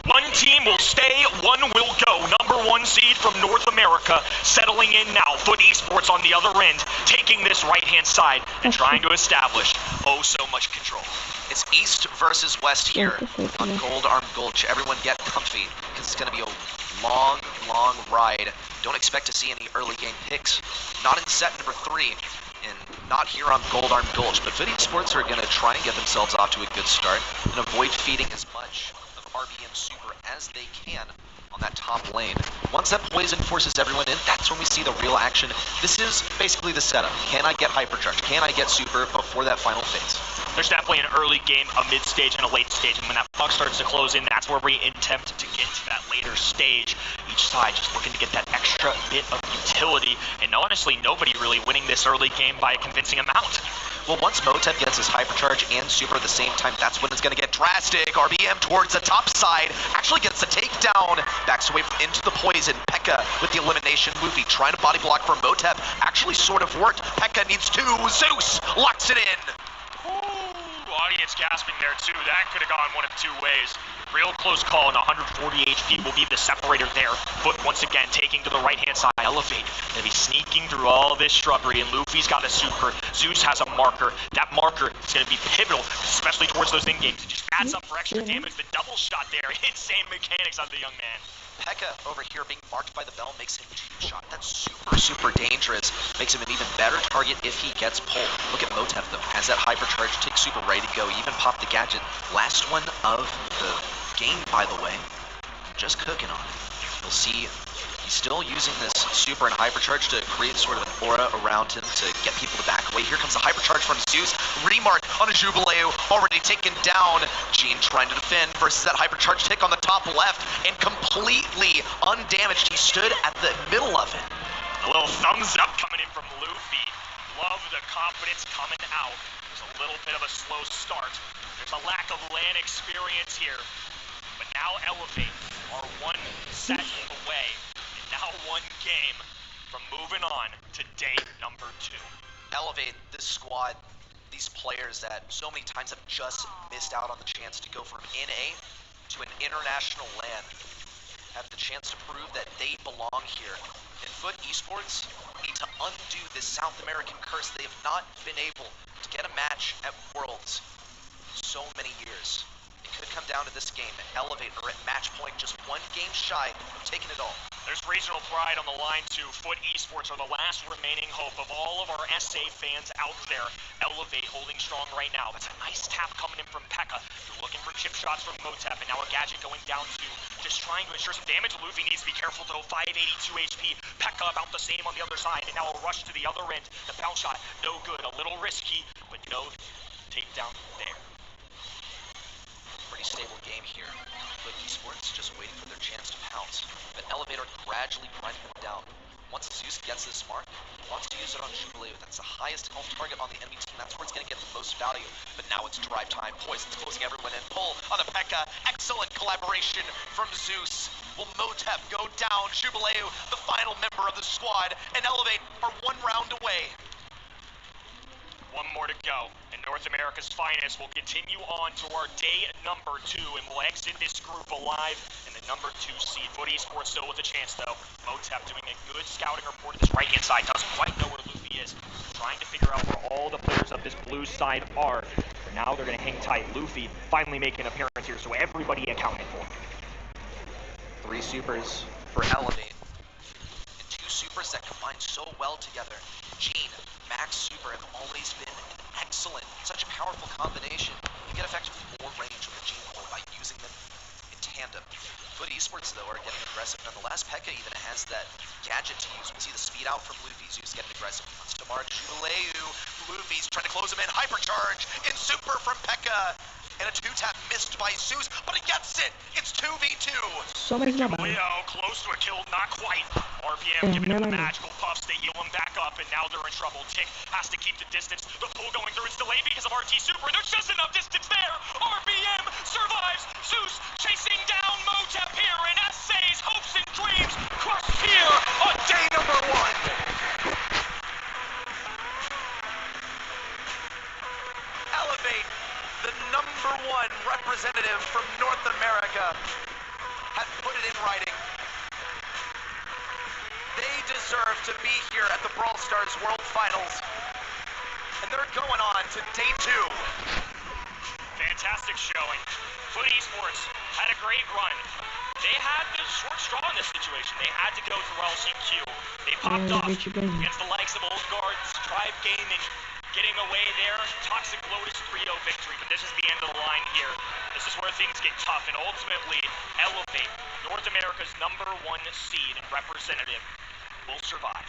One team will stay, one will go. Number 1 seed from North America settling in now. Foot Esports on the other end, taking this right-hand side and trying to establish oh so much control. It's East versus West here on Gold Arm Gulch. Everyone get comfy, because it's going to be a long, long ride. Don't expect to see any early game picks. Not in set number 3, and not here on Gold Arm Gulch. But Foot Esports are going to try and get themselves off to a good start and avoid feeding as much of RBM Super as they can on that top lane. Once that poison forces everyone in, that's when we see the real action. This is basically the setup. Can I get Hypercharge? Can I get Super before that final phase? There's definitely an early game, a mid stage, and a late stage, and when that puck starts to close in, that's where we attempt to get to that later stage. Each side just looking to get that extra bit of utility, and honestly, nobody really winning this early game by a convincing amount. Well, once Motep gets his Hypercharge and Super at the same time, that's when it's going to get drastic. RBM towards the top side, actually gets the takedown, backs away into the poison. Pekka with the elimination. Luffy trying to body block for Motep, actually sort of worked. Pekka needs 2, Zeus locks it in. Audience gasping there too. That could have gone one of 2 ways. Real close call, and 140 HP will be the separator there. Foot once again taking to the right-hand side. Elevate. Gonna be sneaking through all this shrubbery, and Luffy's got a Super. Zeus has a marker. That marker is gonna be pivotal, especially towards those in-games. It just adds up for extra damage. The double shot there. Insane mechanics on the young man. Pekka over here being marked by the Bell makes him 2-shot. That's super, super dangerous. Makes him an even better target if he gets pulled. Look at Motep though. Has that Hypercharge, takes Super ready to go. Even pop the gadget. Last one of the game, by the way. Just cooking on it. We'll see. He's still using this Super and Hypercharge to create sort of an aura around him to get people to back away. Here comes the Hypercharge from Zeus. Remark on a Jubileu, already taken down. Gene trying to defend versus that Hypercharge tick on the top left, and completely undamaged. He stood at the middle of it. A little thumbs up coming in from Luffy. Love the confidence coming out. There's a little bit of a slow start. There's a lack of LAN experience here. But now Elevate are 1 set away. Now 1 game from moving on to day number 2. Elevate, this squad, these players that so many times have just missed out on the chance to go from NA to an international LAN, have the chance to prove that they belong here. And Foot Esports need to undo this South American curse. They have not been able to get a match at Worlds so many years. It could come down to this game. Elevate are at match point, just 1 game shy of taking it all. There's regional pride on the line too. Foot Esports are the last remaining hope of all of our SA fans out there. Elevate holding strong right now. That's a nice tap coming in from Pekka. They're looking for chip shots from Motep, and now a gadget going down to just trying to ensure some damage. Luffy needs to be careful though. 582 HP. Pekka about the same on the other side, and now a rush to the other end. The bounce shot, no good. A little risky, but no takedown there. Pretty stable game here. But Esports just waiting for their chance to pounce. But Elevator gradually grinding them down. Once Zeus gets this mark, wants to use it on Jubilee. That's the highest health target on the enemy team. That's where it's going to get the most value. But now it's drive time. Poison's closing everyone in. Pull on the Pekka. Excellent collaboration from Zeus. Will Motep go down? Jubilee, the final member of the squad, and Elevate are 1 round away. One more to go, and North America's finest will continue on to our day number 2, and we'll exit this group alive in the number 2 seed. Foot Esports still with a chance, though. Motep doing a good scouting report at this right-hand side. Doesn't quite know where Luffy is. Trying to figure out where all the players of this blue side are. For now, they're going to hang tight. Luffy finally making an appearance here, so everybody accounted for. 3 supers for Elevate. And 2 supers that combine so well together. Gene, Max Super have always been an excellent, such a powerful combination. You get effectively more range with the Gene core by using them in tandem. Foot Esports, though, are getting aggressive. Nonetheless, Pekka even has that gadget to use. We'll see the speed out from Luffy. Zeus getting aggressive. He wants to mark Jubilee. Luffy's trying to close him in. Hypercharge in super from Pekka. And a 2-tap missed by Zeus, but he gets it! It's 2v2! So much lava. Leo, close to a kill, not quite. RPM giving him the magical puffs, they heal him back up, and now they're in trouble. Tick has to keep the distance. The pull going through, it's delayed because of RT Super, and there's just enough distance there! RPM survives! Zeus chasing down Motep here, and SA's hopes and dreams crushed here on day number 1! Elevate, the number 1 representative from North America, has put it in writing. They deserve to be here at the Brawl Stars World Finals. And they're going on to day 2. Fantastic showing. Foot Esports had a great run. They had the short straw in this situation. They had to go through LCQ. They popped off against the likes of Old Guards, Tribe Gaming, getting away there. Toxic Lotus 3-0 victory, but this is the end of the line here. This is where things get tough, and ultimately, Elevate, North America's number 1 seed and representative, will survive.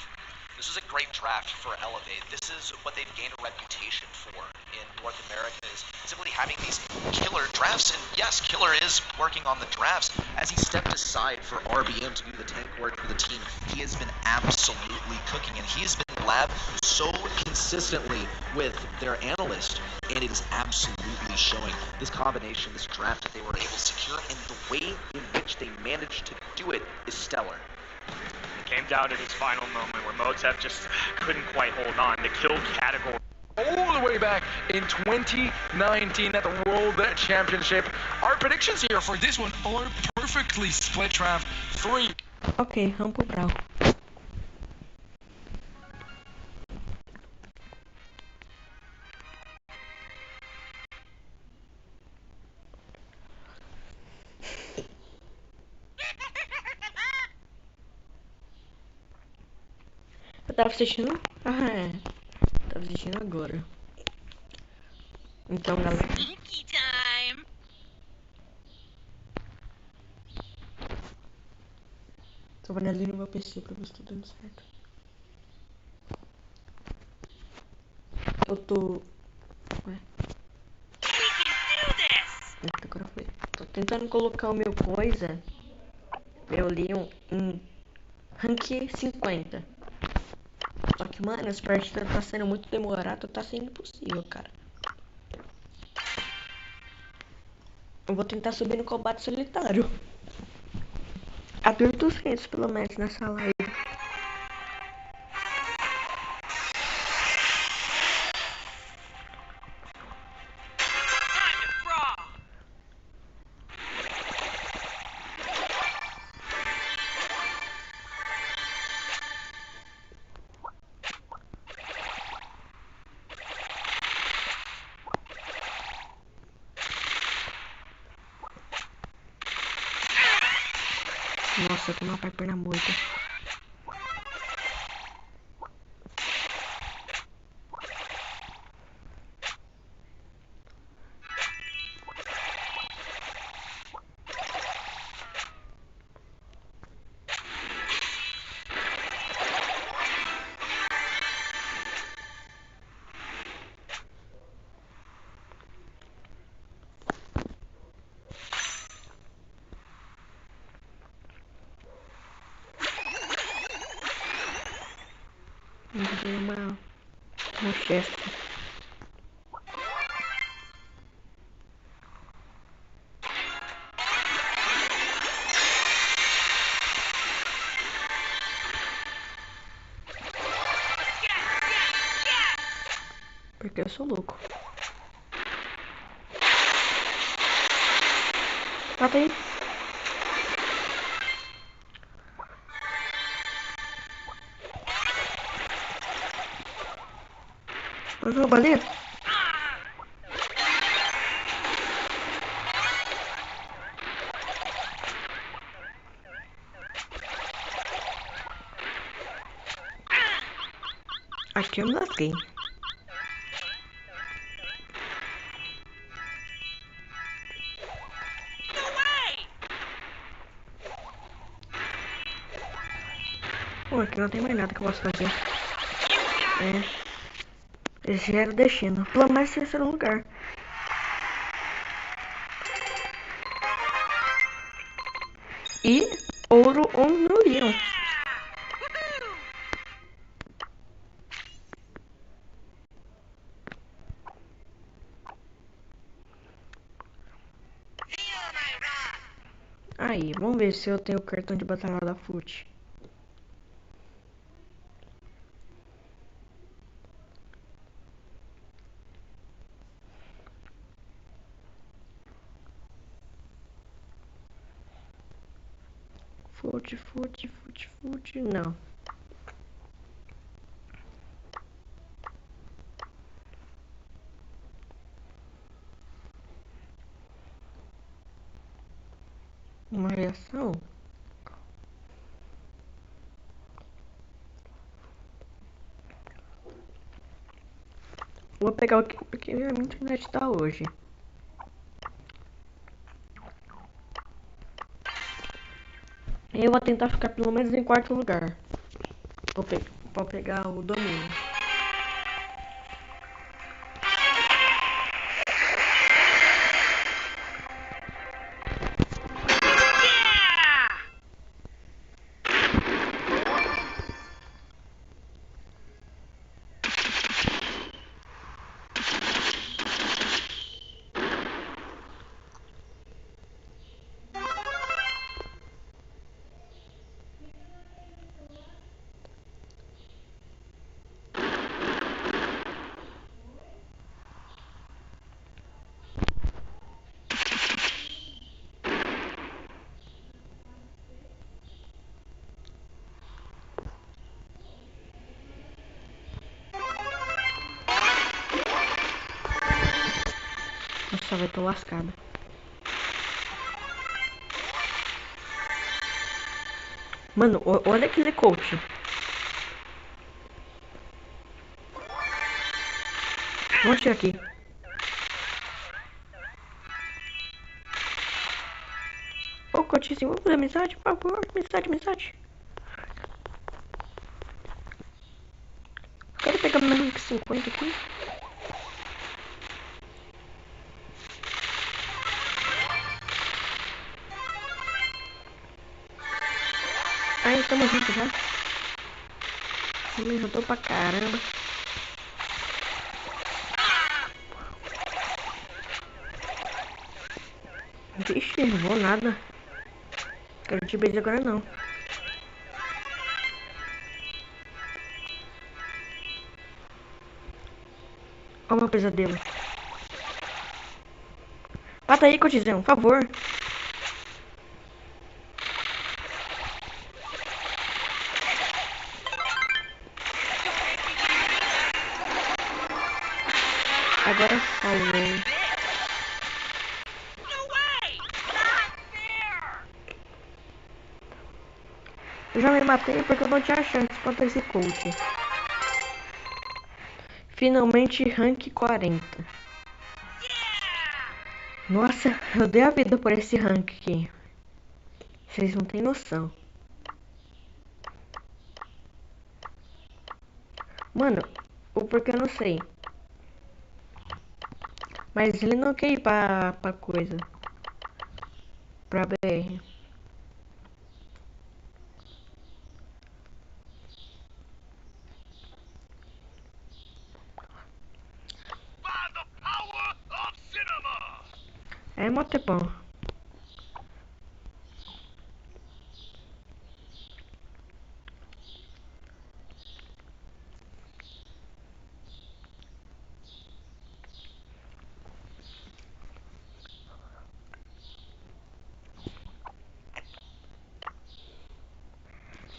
This is a great draft for Elevate. This is what they've gained a reputation for in North America, is simply having these killer drafts. And yes, Killer is working on the drafts. As he stepped aside for RBM to do the tank work for the team, he has been absolutely cooking, and he has been lab so consistently with their analyst, and it is absolutely showing. This combination, this draft that they were able to secure, and the way in which they managed to do it is stellar. Came down to this final moment where Motep just couldn't quite hold on. The kill category. All the way back in 2019 at the World Championship. Our predictions here for this one are perfectly split draft 3. Ok, vamos pro Brawl. Eu tava assistindo? Ah, é. Tava assistindo agora. Então, galera. Sneaky time! Tô vendo ali no meu PC pra ver se tá dando certo. Eu tô. Ué. Eita, agora foi. Tô tentando colocar o meu coisa. Eu li em rank 50. Só que, mano, essa partida tá sendo muito demorada, tá sendo impossível, cara. Eu vou tentar subir no combate solitário. Abre 200 pelo menos nessa live. Nossa, Nossa, tem uma Piper na moita. Um chefe. Porque eu sou louco. Mata aí. Vamos roubar ali? Aqui eu me lasquei. Pô, aqui não tem mais nada que eu posso fazer. Esse já era o destino. Pelo menos terceiro lugar. E ouro no Leon. Aí, vamos ver se eu tenho o cartão de batalha da FUT. FUT, não. Uma reação? Vou pegar o que minha internet tá hoje. Eu vou tentar ficar pelo menos em quarto lugar. Vou pegar o domínio. Nossa, vai tô lascado. Mano, olha aquele coach. Vamos tirar aqui. Ô, coachzinho, vamos fazer amizade, por favor. Amizade. Quero pegar meu rank 50 aqui. Aí, tamo junto já. Você me ajudou pra caramba. Vixe, não vou nada. Quero te beijar agora não. Olha o meu pesadelo. Mata aí, coachzão, por favor. Agora falou. Eu já me matei porque eu não tinha chance contra esse coach. Finalmente, rank 40. Nossa, eu dei a vida por esse rank aqui. Vocês não têm noção. Mano, o porquê eu não sei. Mas ele não quer ir pra coisa. Pra BR. É mó tempão.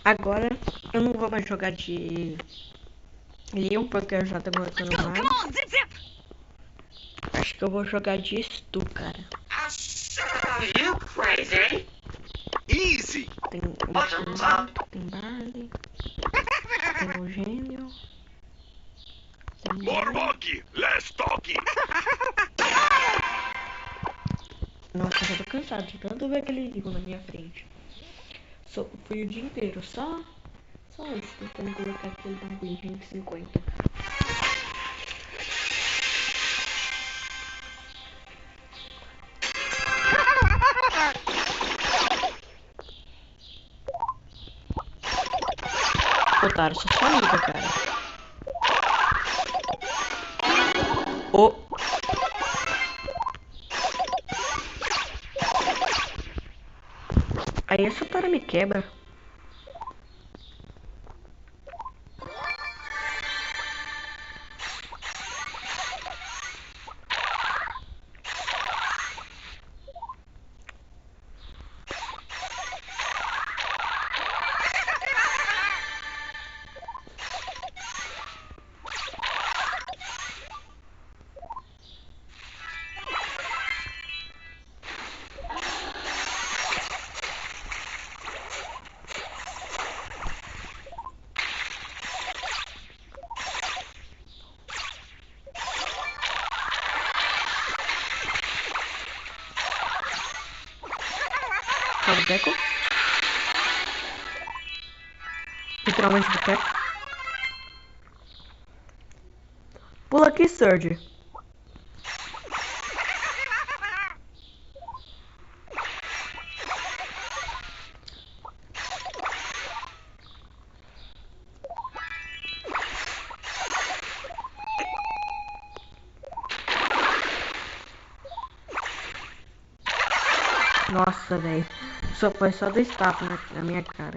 Agora eu não vou mais jogar de Leon porque eu já tô aguentando mais. Acho que eu vou jogar de Stu, cara. You crazy? Easy. Tem Barley. Tem o Gênio. More walkie, less talking. Nossa, eu já tô cansado de tanto ver aquele livro na minha frente. Fui o dia inteiro, só isso, tentando colocar aquele bagulho de 50. Otário, só sua amiga, cara. Oh. Aí essa otária me quebra. Boteco. Literalmente boteco. Pula aqui, Surge. Nossa, velho. Foi só 2 tapas na minha cara.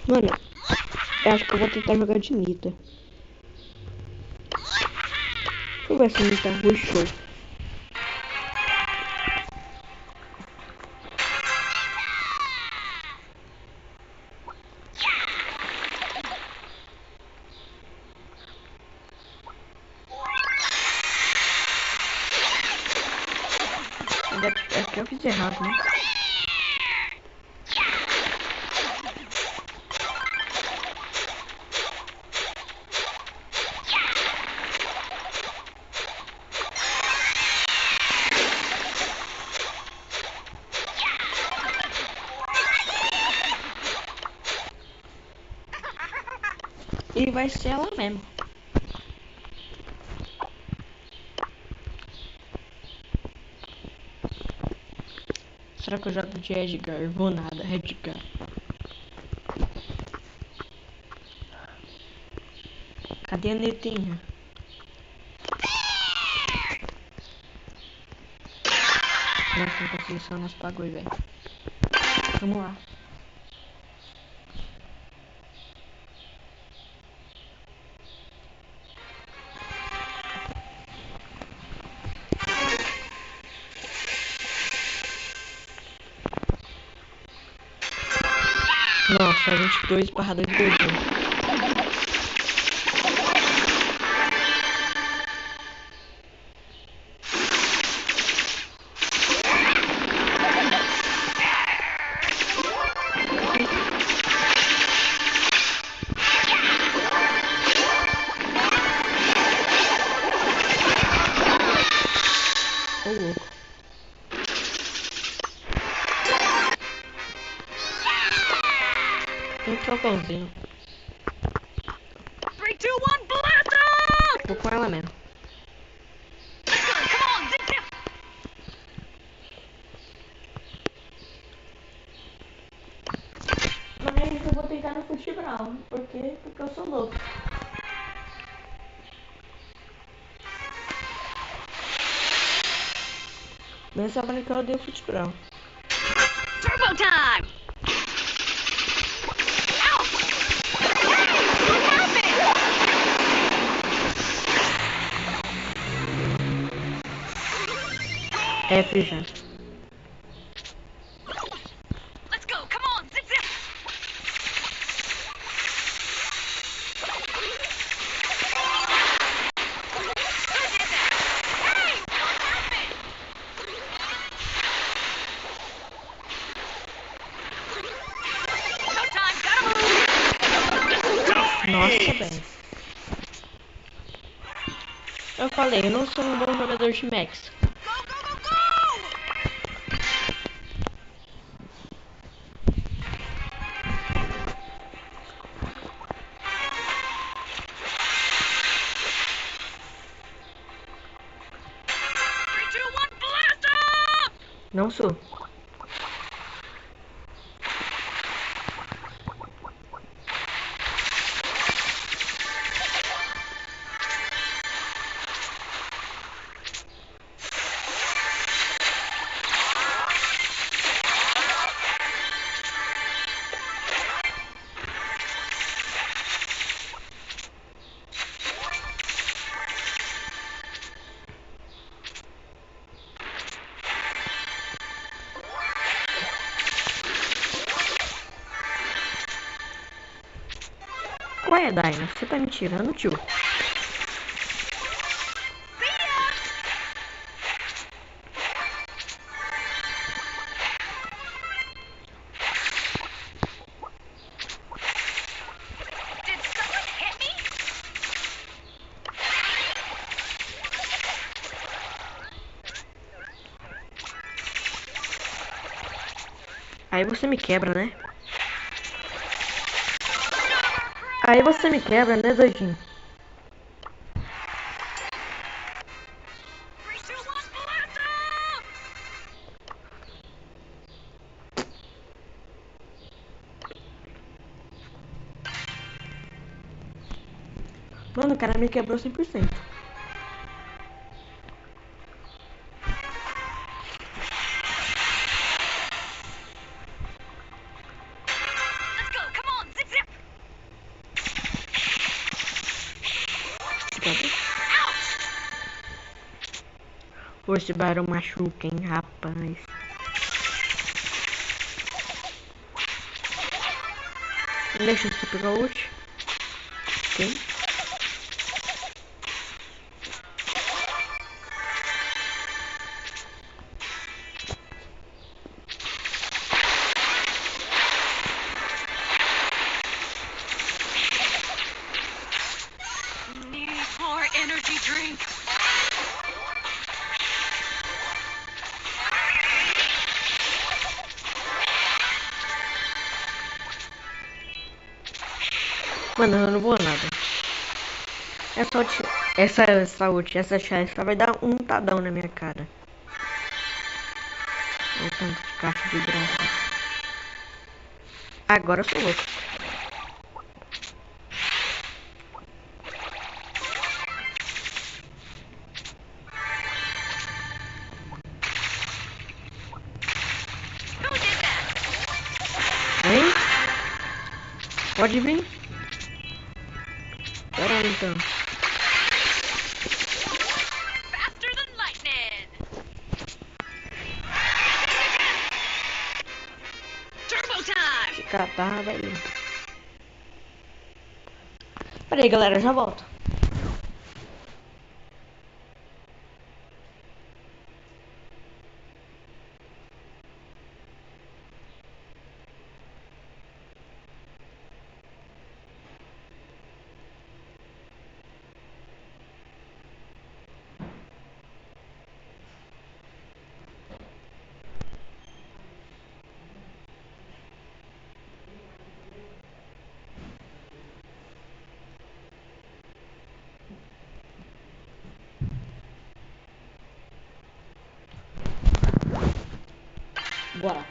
Mano, eu acho que eu vou tentar jogar de Nita. Deixa eu ver se a Nita rushou. Acho que eu fiz errado, né? E vai ser ela mesmo. Será que eu jogo de Edgar? Vou nada, Edgar. Cadê a netinha? Nossa, não consegui só nosso bagulho, velho. Vamos lá. Nossa, 22/2 de gordura. socãozinho. 3, 2, 1, blast off! Vou com ela mesmo. Come on, zip zip! Mas eu vou tentar no futebol. Por quê? Porque eu sou louco. Mesmo sabendo que eu odeio futebol. Turbo time! Ouch! Hey, what happened? F já. Let's go, come on, zip zip! Who did that? Hey, what happened? No time, gotta move! Nossa, velho. Eu falei, eu não sou um bom jogador de Max. Go, go, go, go! Three, two, one, blast off! Não sou. Qual é, Daina? Você tá me tirando, tio? Did someone hit me? Aí você me quebra, né? Aí você me quebra, né, doidinho? Three, two, one, blast off! Mano, o cara me quebrou 100%. Let's go, come on, zip zip! Ouch! Esse barulho machuca, hein, rapaz. Deixa eu pegar o ult. Ok. Need more energy drink. Mano, eu não vou nada. Essa ult, essa chance só vai dar um tadão na minha cara. Olha o tanto de caixa de graça. Agora eu sou louco. Who did that? Hein? Pode vir. Pera aí, então. Faster than lightning. Turbo time. Se catar, velho. Pera aí, galera, eu já volto. Bora.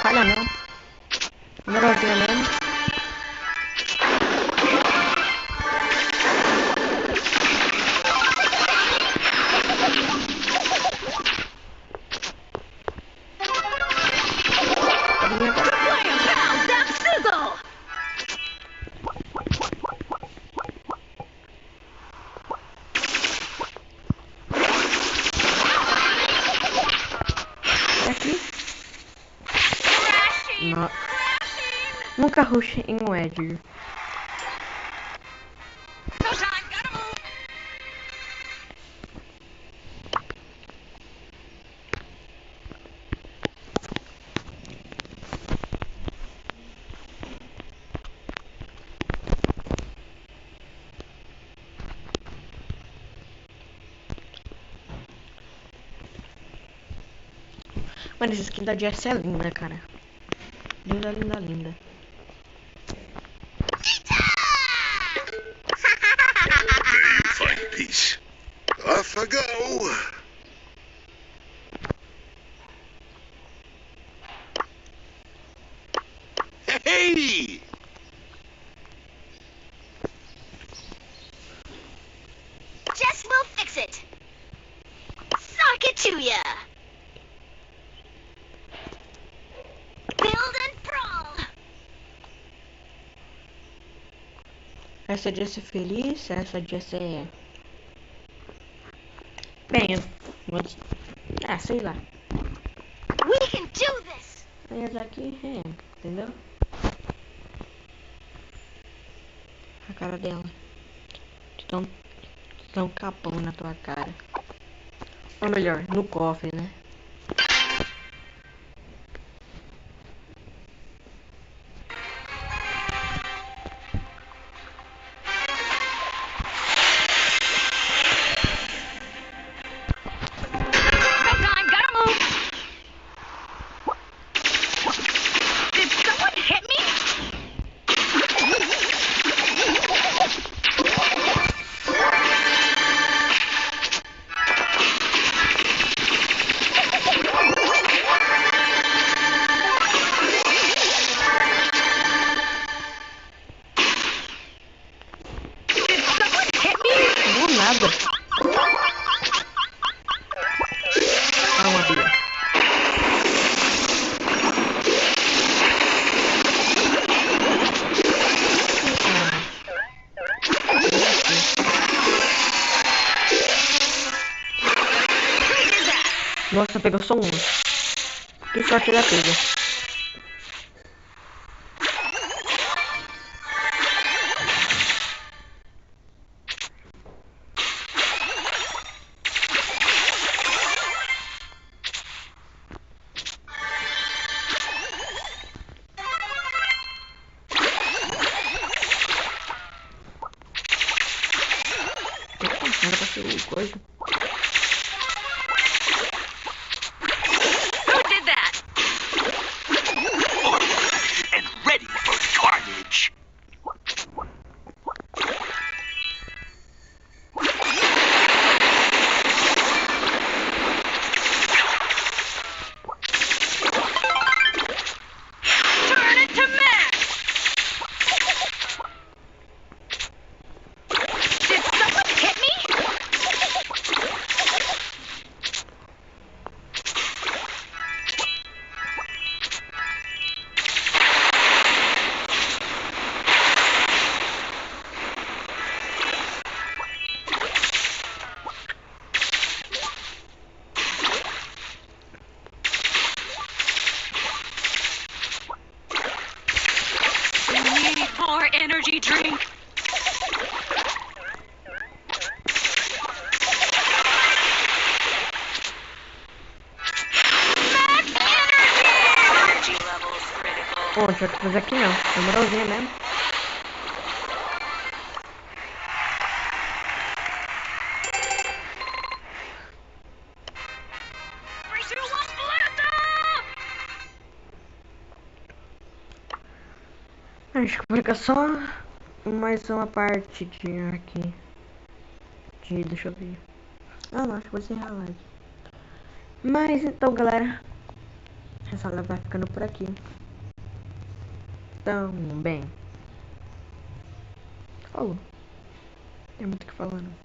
Falha não. Droguinha mesmo. Não. Nunca rush em um Edge. Mano, essa skin da Jess é linda, cara. Linda, linda, linda. Fight piece. Off I go. Hey! Jess will fix it. Sock it to ya. Build and brawl. Essa Jess é feliz, essa Jess é... Bem, sei lá. We can do this. Aí essa aqui é, entendeu? A cara dela. Dá um capão na tua cara. Ou melhor, no cofre, né? Nada. Calma, Bia. Nossa, pegou só uma. Que sorte da pega. Era pra ser o coisa. Who did that? energy drink. Pô, não tinha que fazer aqui não. Na moralzinha mesmo. Acho que fica só mais uma parte de aqui. Deixa eu ver. Ah, não, acho que vou encerrar a live. Mas então, galera, essa live vai ficando por aqui. Então, bem. Falou. Tem muito o que falar, não.